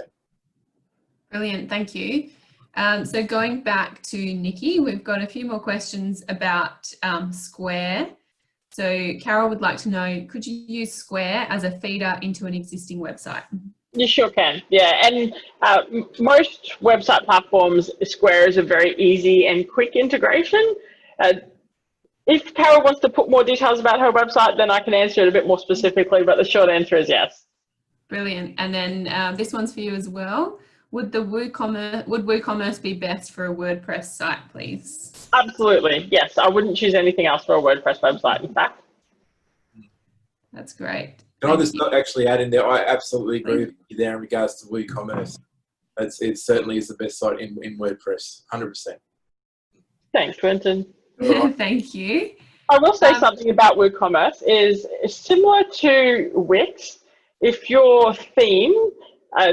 Brilliant, thank you. So going back to Nikki, we've got a few more questions about Square. So Carol would like to know, could you use Square as a feeder into an existing website? You sure can, yeah. And most website platforms, Square is a very easy and quick integration. If Carol wants to put more details about her website, then I can answer it a bit more specifically, but the short answer is yes. Brilliant. And then this one's for you as well. Would WooCommerce be best for a WordPress site, please? Absolutely, yes. I wouldn't choose anything else for a WordPress website, in fact. That's great. Can I just actually add in there, I absolutely agree with you there in regards to WooCommerce. It certainly is the best site in WordPress, 100%. Thanks, Quentin. Right. Thank you. I will say something about WooCommerce is similar to Wix. If your theme,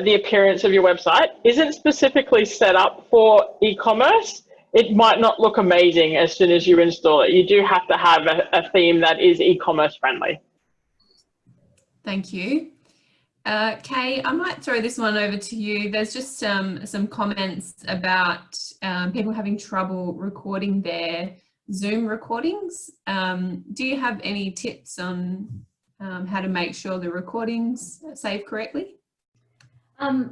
the appearance of your website, isn't specifically set up for e-commerce, it might not look amazing as soon as you install it. You do have to have a theme that is e-commerce friendly. Thank you. Kay, I might throw this one over to you. There's just some comments about people having trouble recording their Zoom recordings. Do you have any tips on how to make sure the recordings save correctly?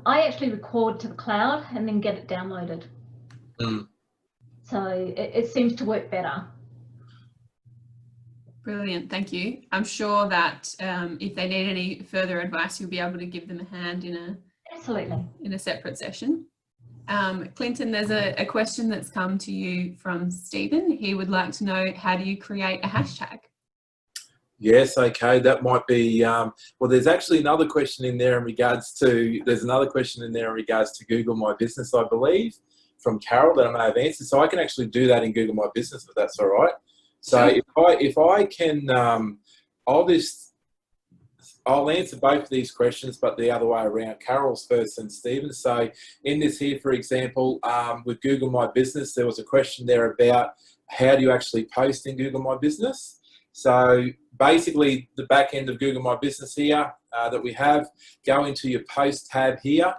I actually record to the cloud and then get it downloaded. So it seems to work better. Brilliant, thank you. I'm sure that if they need any further advice, you'll be able to give them a hand in a Absolutely. in a separate session. Clinton, there's a question that's come to you from Stephen. He would like to know, how do you create a hashtag? Yes, okay, that might be, well, there's actually another question in there in regards to, Google My Business, I believe, from Carol that I may have answered. So I can actually do that in Google My Business, if that's all right. So sure. if I can, I'll answer both of these questions, but the other way around. Carol's first and Stephen. So in this here, for example, with Google My Business, there was a question there about how do you actually post in Google My Business. So basically the back end of Google My Business here that we have, go into your post tab here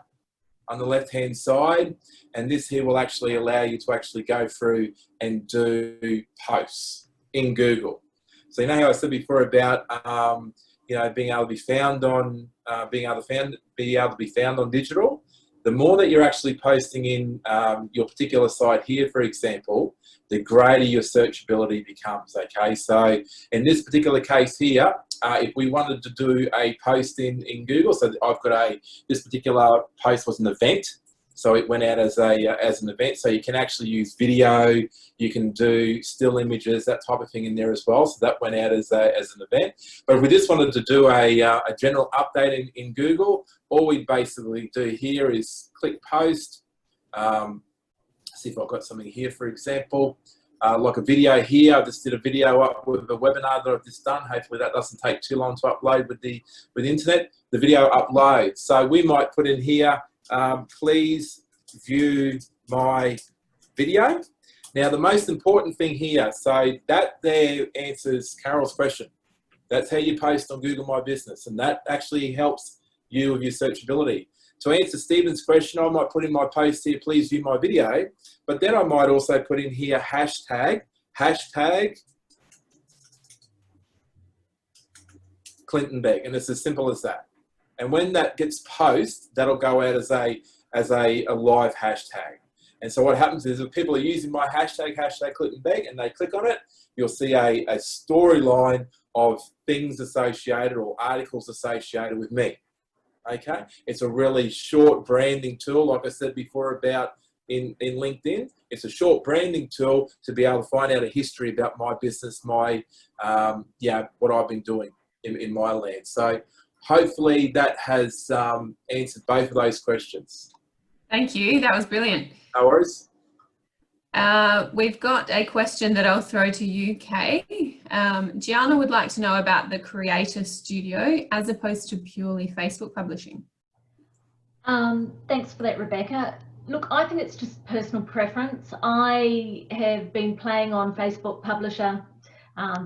on the left hand side, and this here will actually allow you to actually go through and do posts in Google. So you know how I said before about you know, being able to be found on digital. The more that you're actually posting in your particular site here, for example, the greater your searchability becomes, okay? So in this particular case here, if we wanted to do a post in Google, so I've got this particular post was an event, so it went out as an event, so you can actually use video, you can do still images, that type of thing in there as well, so that went out as an event. But if we just wanted to do a general update in Google, all we basically do here is click post. See if I've got something here, for example, like a video here. I just did a video up with a webinar that I've just done. Hopefully that doesn't take too long to upload with the internet. The video uploads. So we might put in here, please view my video. Now the most important thing here, so that there answers Carol's question. That's how you post on Google My Business, and that actually helps you with your searchability. To answer Stephen's question, I might put in my post here, please view my video, but then I might also put in here hashtag Clinton Beck, and it's as simple as that. And when that gets posted, that'll go out as a live hashtag. And so what happens is if people are using my hashtag Clinton Beck, and they click on it, you'll see a storyline of things associated or articles associated with me. Okay, it's a really short branding tool, like I said before about in LinkedIn. It's a short branding tool to be able to find out a history about my business, my what I've been doing in my land. So hopefully that has answered both of those questions. Thank you, that was brilliant. No worries. We've got a question that I'll throw to you, Kay. Gianna would like to know about the Creator Studio as opposed to purely Facebook publishing. Thanks for that, Rebecca. Look, I think it's just personal preference. I have been playing on Facebook Publisher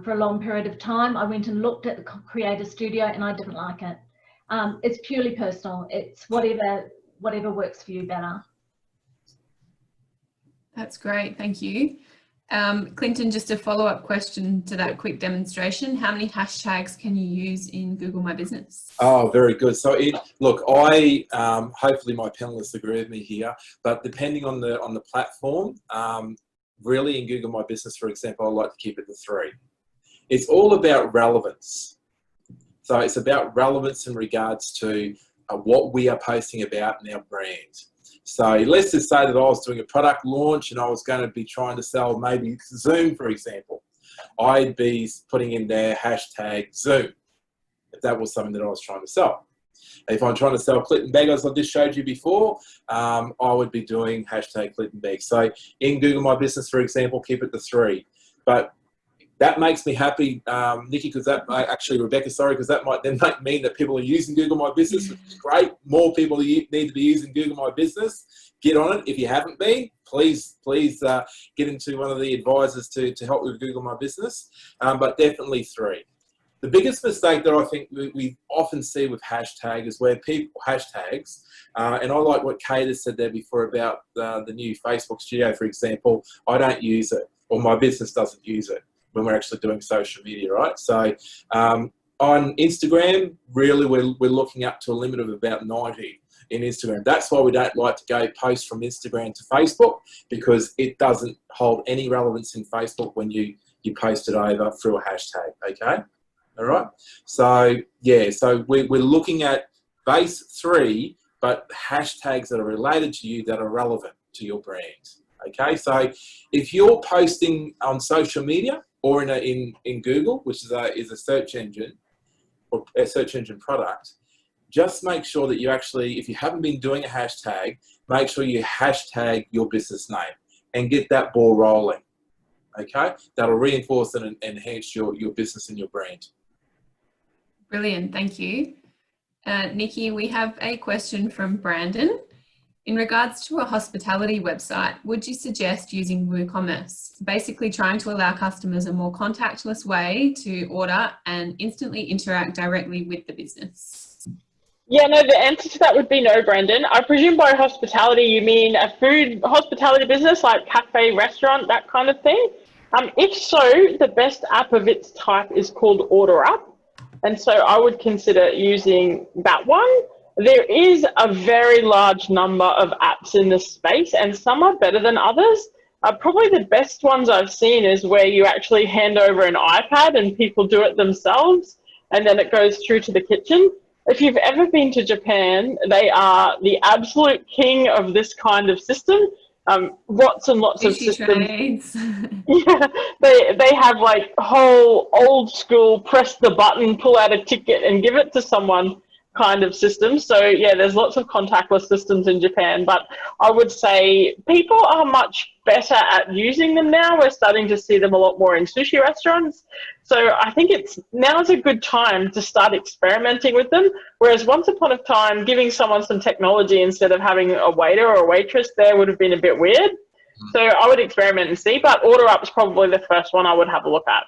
for a long period of time. I went and looked at the Creator Studio and I didn't like it. It's purely personal. It's whatever works for you better. That's great, thank you. Clinton, just a follow-up question to that quick demonstration. How many hashtags can you use in Google My Business? Oh, very good. So look, hopefully my panelists agree with me here, but depending on the platform, really in Google My Business, for example, I like to keep it to 3. It's all about relevance. So it's about relevance in regards to what we are posting about in our brand. So let's just say that I was doing a product launch and I was going to be trying to sell maybe Zoom, for example. I'd be putting in there hashtag Zoom, if that was something that I was trying to sell. If I'm trying to sell Clinton Bag, as I just showed you before, I would be doing hashtag Clinton Bag. So in Google My Business, for example, keep it to 3. But that makes me happy, Nikki, because that actually, Rebecca, sorry, because that might then mean that people are using Google My Business, which is great. More people need to be using Google My Business. Get on it. If you haven't been, please get into one of the advisors to help with Google My Business, but definitely 3. The biggest mistake that I think we often see with hashtag is where people, hashtags, and I like what Kate has said there before about the new Facebook Studio, for example. I don't use it, or my business doesn't use it when we're actually doing social media, right? So on Instagram, really we're looking up to a limit of about 90 in Instagram. That's why we don't like to go post from Instagram to Facebook, because it doesn't hold any relevance in Facebook when you post it over through a hashtag, okay? All right? So, yeah, so we're looking at base 3, but hashtags that are related to you that are relevant to your brand. Okay, so if you're posting on social media or in Google, which is a search engine or a search engine product, just make sure that you actually, if you haven't been doing a hashtag, make sure you hashtag your business name and get that ball rolling. Okay, that'll reinforce and enhance your business and your brand. Brilliant, thank you. Nikki, we have a question from Brandon. In regards to a hospitality website, would you suggest using WooCommerce, basically trying to allow customers a more contactless way to order and instantly interact directly with the business? Yeah, no, the answer to that would be no, Brandon. I presume by hospitality you mean a food hospitality business like cafe, restaurant, that kind of thing. If so, the best app of its type is called OrderUp. And so I would consider using that one. There is a very large number of apps in this space, and some are better than others. Probably the best ones I've seen is where you actually hand over an iPad and people do it themselves, and then it goes through to the kitchen. If you've ever been to Japan, they are the absolute king of this kind of system. Lots and lots of systems. Yeah, they have like whole old school press the button, pull out a ticket and give it to someone kind of system. So yeah, there's lots of contactless systems in Japan, but I would say people are much better at using them now. We're starting to see them a lot more in sushi restaurants. So I think now's a good time to start experimenting with them. Whereas once upon a time, giving someone some technology instead of having a waiter or a waitress there would have been a bit weird. So I would experiment and see, but OrderUp is probably the first one I would have a look at.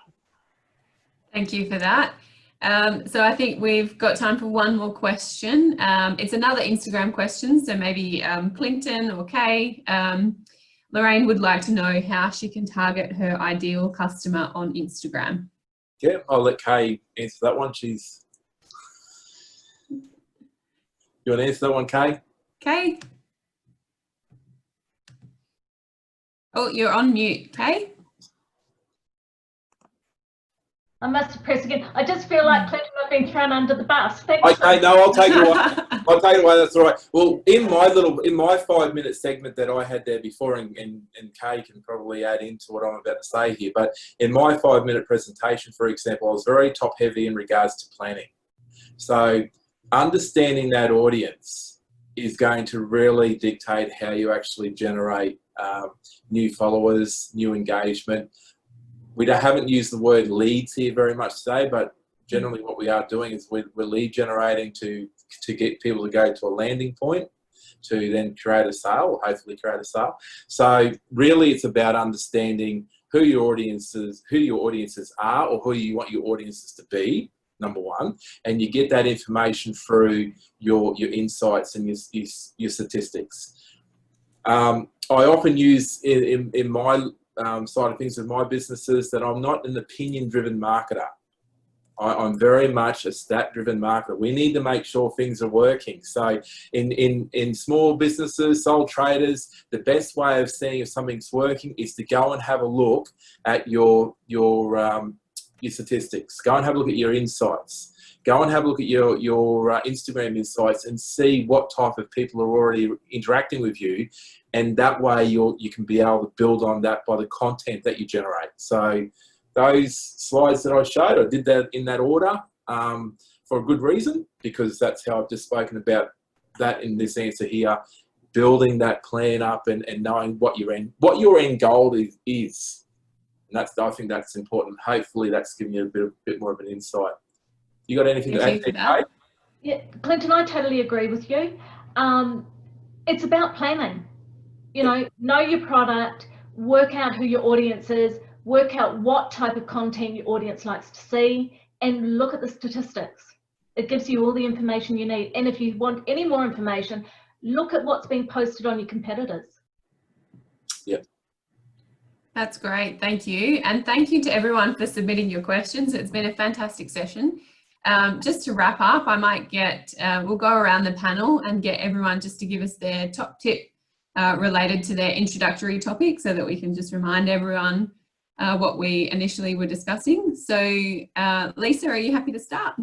Thank you for that. So I think we've got time for one more question. It's another Instagram question, so maybe Clinton or Kay. Lorraine would like to know how she can target her ideal customer on Instagram. Yeah, I'll let Kay answer that one. You want to answer that one, Kay? Kay? Oh, you're on mute, Kay? I must have pressed again. I just feel like Clinton have been thrown under the bus. Thanks. Okay, no, I'll take it away. I'll take it away. That's all right. Well, in my 5-minute segment that I had there before, and Kay can probably add into what I'm about to say here, but in my 5-minute presentation, for example, I was very top heavy in regards to planning. So understanding that audience is going to really dictate how you actually generate new followers, new engagement. We haven't used the word leads here very much today, but generally what we are doing is we're lead generating to get people to go to a landing point to then create a sale, or hopefully create a sale. So really it's about understanding who your audiences are, or who you want your audiences to be, number one, and you get that information through your insights and your statistics. I often use in my side of things with my businesses that I'm not an opinion-driven marketer. I'm very much a stat-driven marketer. We need to make sure things are working. So in small businesses, sole traders, the best way of seeing if something's working is to go and have a look at your statistics. Go and have a look at your insights. Go and have a look at your Instagram insights and see what type of people are already interacting with you. And that way you can be able to build on that by the content that you generate. So those slides that I showed, I did that in that order for a good reason, because that's how I've just spoken about that in this answer here, building that plan up and knowing what your end goal is. And I think that's important. Hopefully that's giving you a bit more of an insight. You got anything to add to that? Yeah, Clinton, I totally agree with you. It's about planning. You know your product, work out who your audience is, work out what type of content your audience likes to see, and look at the statistics. It gives you all the information you need. And if you want any more information, look at what's being posted on your competitors. Yep. That's great, thank you. And thank you to everyone for submitting your questions. It's been a fantastic session. Just to wrap up, I might we'll go around the panel and get everyone just to give us their top tip related to their introductory topic, so that we can just remind everyone what we initially were discussing. So Lisa, are you happy to start?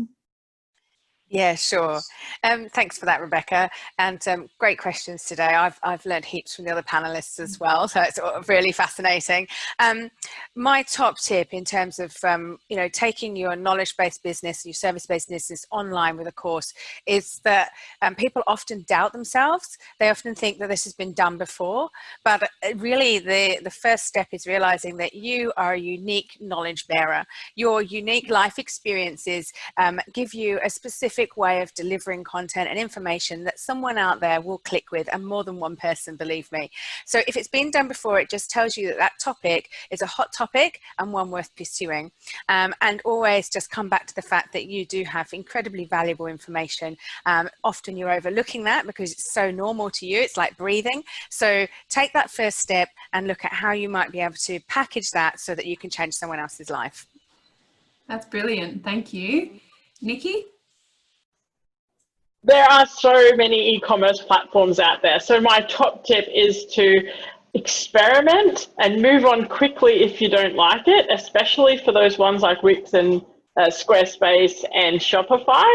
Yeah, sure. Thanks for that, Rebecca. And great questions today. I've learned heaps from the other panelists as well, so it's really fascinating. My top tip in terms of taking your knowledge-based business, your service-based business online with a course, is that people often doubt themselves. They often think that this has been done before, but really the first step is realizing that you are a unique knowledge bearer. Your unique life experiences give you a specific way of delivering content and information that someone out there will click with, and more than one person, believe me. So if it's been done before, it just tells you that that topic is a hot topic and one worth pursuing. And always just come back to the fact that you do have incredibly valuable information. Often you're overlooking that because it's so normal to you. It's like breathing. So take that first step and look at how you might be able to package that so that you can change someone else's life. That's brilliant. Thank you. Nikki? There are so many e-commerce platforms out there. So my top tip is to experiment and move on quickly if you don't like it, especially for those ones like Wix and Squarespace and Shopify.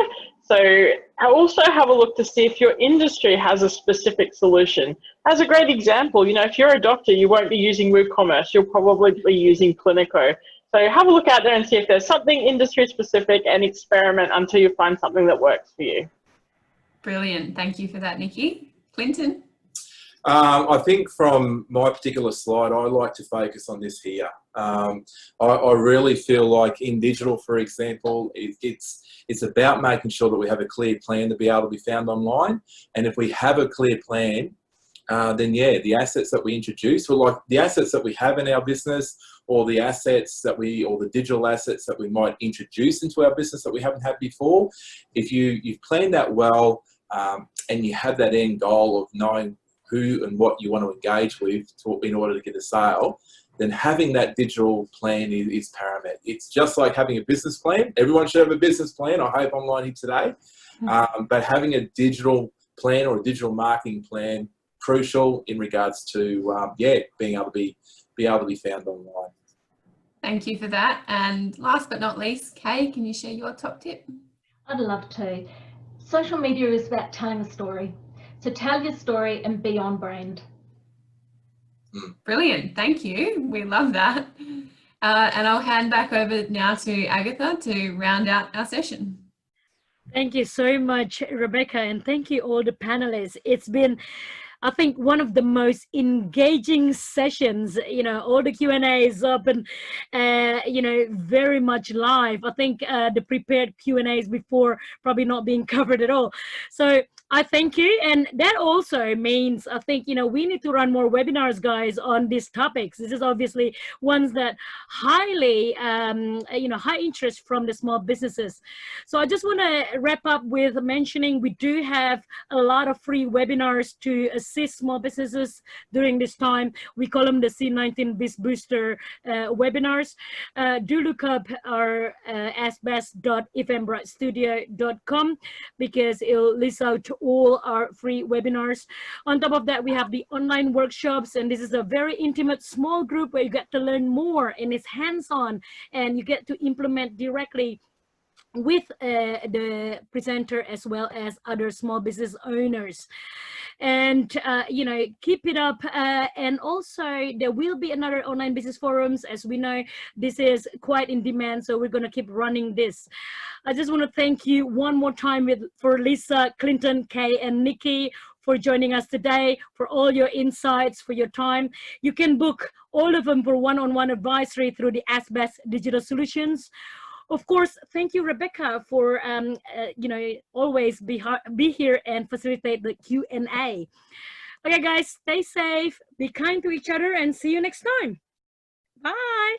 So I also have a look to see if your industry has a specific solution. As a great example, if you're a doctor, you won't be using WooCommerce, you'll probably be using Clinico. So have a look out there and see if there's something industry specific, and experiment until you find something that works for you. Brilliant. Thank you for that, Nikki. Clinton? I think from my particular slide, I like to focus on this here. I really feel like in digital, for example, it's about making sure that we have a clear plan to be able to be found online. And if we have a clear plan, then yeah, the assets that we introduce, or like the assets that we have in our business, or the assets that or the digital assets that we might introduce into our business that we haven't had before, if you've planned that well, and you have that end goal of knowing who and what you want to engage with in order to get a sale, then having that digital plan is paramount. It's just like having a business plan. Everyone should have a business plan. I hope I'm learning today. But having a digital plan or a digital marketing plan, crucial in regards to being able to be found online. Thank you for that. And last but not least, Kay, can you share your top tip? I'd love to. Social media is about telling a story. So tell your story and be on brand. Brilliant. Thank you. We love that. And I'll hand back over now to Agatha to round out our session. Thank you so much, Rebecca, and thank you all the panelists. It's been, I think, one of the most engaging sessions. All the Q&As up and very much live. I think the prepared Q&As before probably not being covered at all. So I thank you. And that also means, I think, we need to run more webinars, guys, on these topics. This is obviously ones that highly, high interest from the small businesses. So I just want to wrap up with mentioning we do have a lot of free webinars to assist small businesses during this time. We call them the C19 Biz Booster webinars. Do look up our asbas.ifmbrightstudio.com because it'll list out all our free webinars. On top of that, we have the online workshops, and this is a very intimate small group where you get to learn more, and it's hands-on, and you get to implement directly with the presenter as well as other small business owners. And keep it up, and also there will be another online business forums. As we know, this is quite in demand, so we're going to keep running this. I just want to thank you one more time for Lisa, Clinton, Kay, and Nikki for joining us today, for all your insights, for your time. You can book all of them for one-on-one advisory through the ASBAS Digital Solutions. Of course, thank you, Rebecca, for always be here and facilitate the Q&A. Okay, guys, stay safe, be kind to each other, and see you next time. Bye.